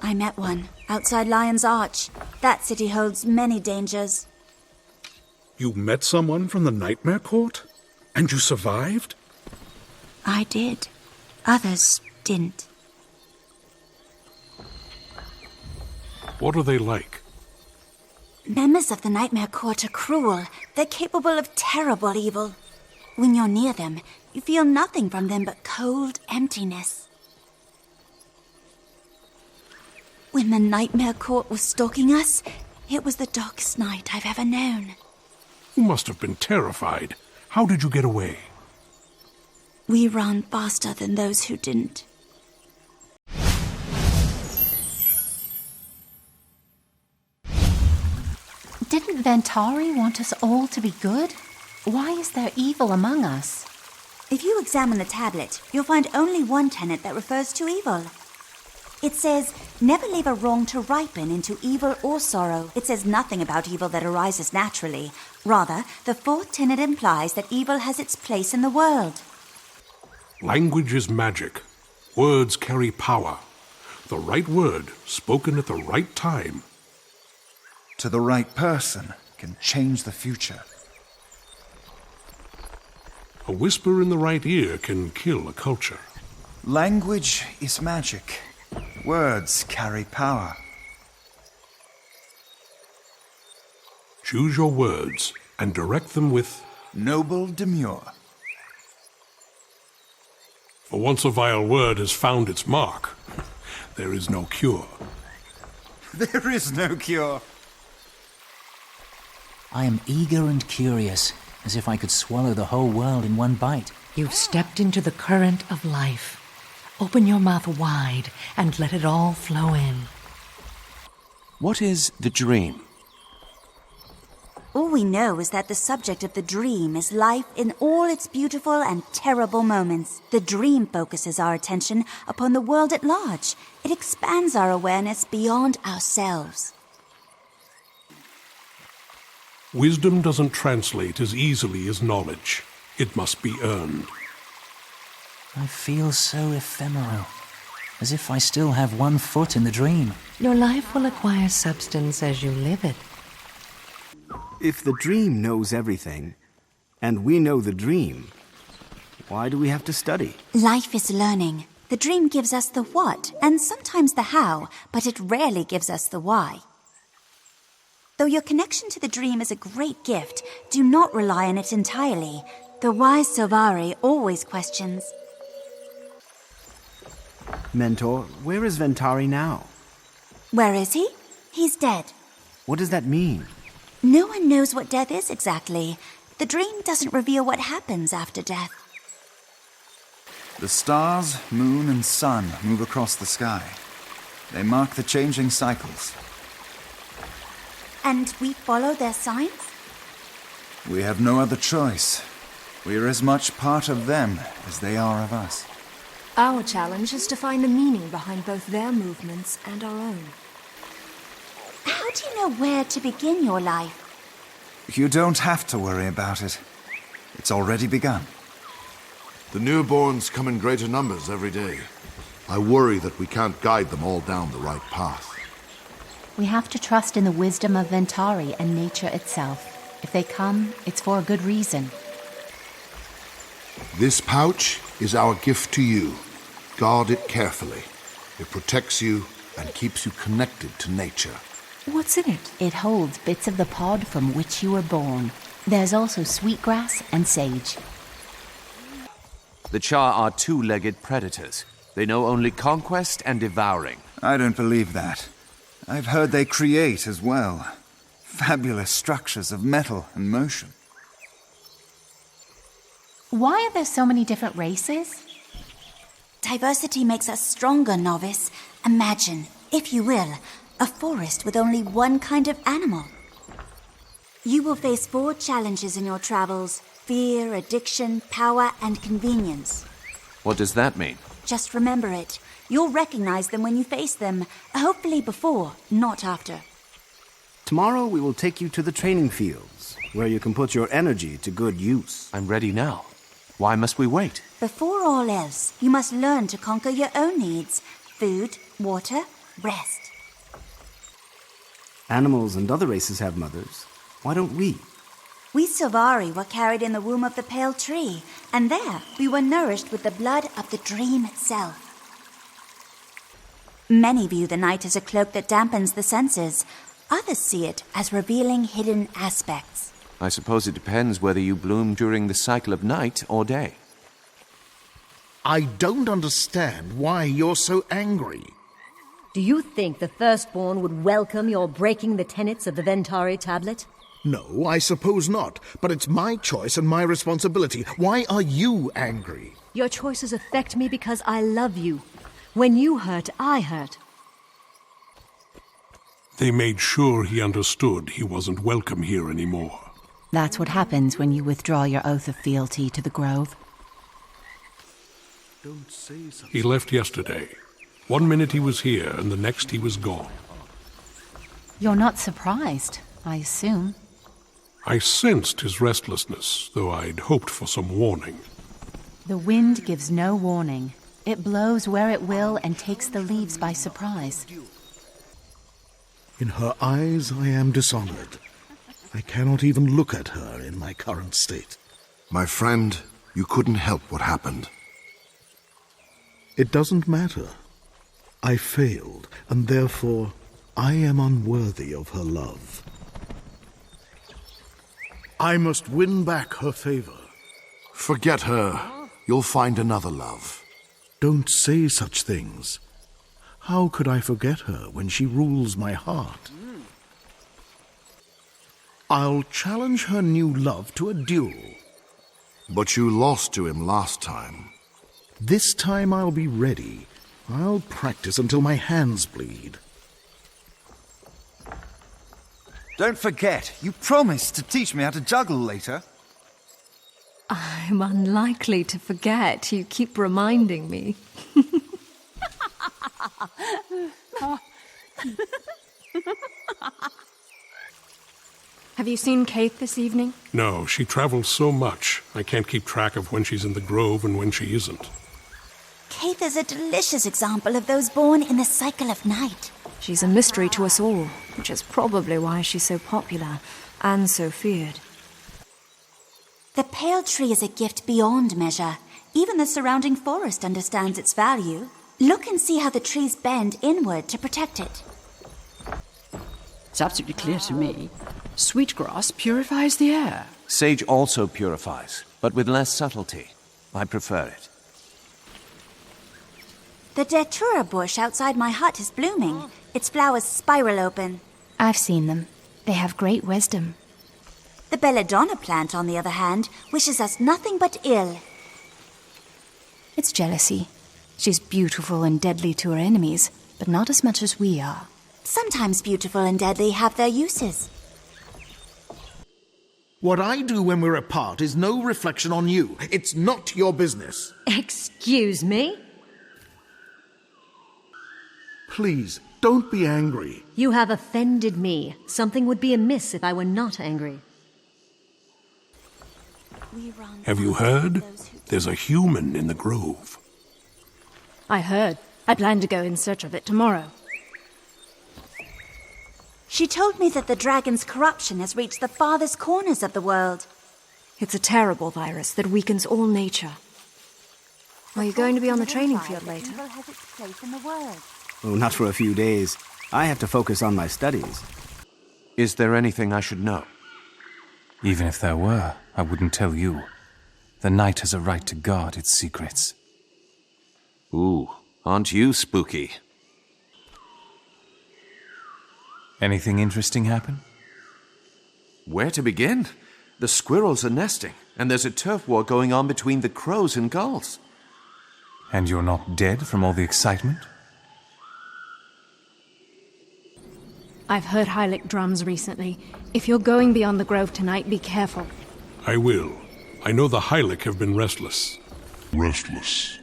I met one, outside Lion's Arch. That city holds many dangers. You met someone from the Nightmare Court? And you survived? I did. Others didn't. What are they like? Members of the Nightmare Court are cruel. They're capable of terrible evil. When you're near them, you feel nothing from them but cold emptiness. When the Nightmare Court was stalking us, it was the darkest night I've ever known. You must have been terrified. How did you get away? We ran faster than those who didn't. Didn't Ventari want us all to be good? Why is there evil among us? If you examine the tablet, you'll find only one tenet that refers to evil. It says, never leave a wrong to ripen into evil or sorrow. It says nothing about evil that arises naturally. Rather, the fourth tenet implies that evil has its place in the world. Language is magic. Words carry power. The right word, spoken at the right time. To the right person, can change the future. A whisper in the right ear can kill a culture. Language is magic. Words carry power. Choose your words and direct them with... Noble demure. For once a vile word has found its mark, there is no cure. There is no cure. I am eager and curious, as if I could swallow the whole world in one bite. You've stepped into the current of life. Open your mouth wide and let it all flow in. What is the dream? All we know is that the subject of the dream is life in all its beautiful and terrible moments. The dream focuses our attention upon the world at large. It expands our awareness beyond ourselves. Wisdom doesn't translate as easily as knowledge. It must be earned. I feel so ephemeral, as if I still have one foot in the dream. Your life will acquire substance as you live it. If the dream knows everything, and we know the dream, why do we have to study? Life is learning. The dream gives us the what, and sometimes the how, but it rarely gives us the why. Though your connection to the dream is a great gift, do not rely on it entirely. The wise Sylvari always questions. Mentor, where is Ventari now? Where is he? He's dead. What does that mean? No one knows what death is exactly. The dream doesn't reveal what happens after death. The stars, moon, and sun move across the sky. They mark the changing cycles. And we follow their signs? We have no other choice. We are as much part of them as they are of us. Our challenge is to find the meaning behind both their movements and our own. How do you know where to begin your life? You don't have to worry about it. It's already begun. The newborns come in greater numbers every day. I worry that we can't guide them all down the right path. We have to trust in the wisdom of Ventari and nature itself. If they come, it's for a good reason. This pouch is our gift to you. Guard it carefully. It protects you and keeps you connected to nature. What's in it? It holds bits of the pod from which you were born. There's also sweetgrass and sage. The Char are two-legged predators. They know only conquest and devouring. I don't believe that. I've heard they create as well. Fabulous structures of metal and motion. Why are there so many different races? Diversity makes us stronger, novice. Imagine, if you will, a forest with only one kind of animal. You will face 4 challenges in your travels: fear, addiction, power, and convenience. What does that mean? Just remember it. You'll recognize them when you face them, hopefully before, not after. Tomorrow we will take you to the training fields, where you can put your energy to good use. I'm ready now. Why must we wait? Before all else, you must learn to conquer your own needs: food, water, rest. Animals and other races have mothers. Why don't we? We Sylvari were carried in the womb of the pale tree, and there we were nourished with the blood of the dream itself. Many view the night as a cloak that dampens the senses. Others see it as revealing hidden aspects. I suppose it depends whether you bloom during the cycle of night or day. I don't understand why you're so angry. Do you think the Firstborn would welcome your breaking the tenets of the Ventari tablet? No, I suppose not. But it's my choice and my responsibility. Why are you angry? Your choices affect me because I love you. When you hurt, I hurt. They made sure he understood he wasn't welcome here anymore. That's what happens when you withdraw your oath of fealty to the Grove. He left yesterday. 1 minute he was here, and the next he was gone. You're not surprised, I assume. I sensed his restlessness, though I'd hoped for some warning. The wind gives no warning. It blows where it will and takes the leaves by surprise. In her eyes, I am dishonored. I cannot even look at her in my current state. My friend, you couldn't help what happened. It doesn't matter. I failed, and therefore I am unworthy of her love. I must win back her favor. Forget her. You'll find another love. Don't say such things. How could I forget her when she rules my heart? I'll challenge her new love to a duel. But you lost to him last time. This time I'll be ready. I'll practice until my hands bleed. Don't forget, you promised to teach me how to juggle later. I'm unlikely to forget. You keep reminding me. Have you seen Kate this evening? No, she travels so much, I can't keep track of when she's in the grove and when she isn't. Kate is a delicious example of those born in the cycle of night. She's a mystery to us all, which is probably why she's so popular and so feared. The pale tree is a gift beyond measure. Even the surrounding forest understands its value. Look and see how the trees bend inward to protect it. It's absolutely clear to me. Sweetgrass purifies the air. Sage also purifies, but with less subtlety. I prefer it. The datura bush outside my hut is blooming. Its flowers spiral open. I've seen them. They have great wisdom. The belladonna plant, on the other hand, wishes us nothing but ill. It's jealousy. She's beautiful and deadly to her enemies, but not as much as we are. Sometimes beautiful and deadly have their uses. What I do when we're apart is no reflection on you. It's not your business. Excuse me? Please, don't be angry. You have offended me. Something would be amiss if I were not angry. Have you heard? There's a human in the grove. I heard. I plan to go in search of it tomorrow. She told me that the dragon's corruption has reached the farthest corners of the world. It's a terrible virus that weakens all nature. Are you going to be on the training field later? Oh, not for a few days. I have to focus on my studies. Is there anything I should know? Even if there were, I wouldn't tell you. The Night has a right to guard its secrets. Ooh, aren't you spooky? Anything interesting happen? Where to begin? The squirrels are nesting, and there's a turf war going on between the crows and gulls. And you're not dead from all the excitement? I've heard Hylic drums recently. If you're going beyond the grove tonight, be careful. I will. I know the Hylic have been restless. Restless.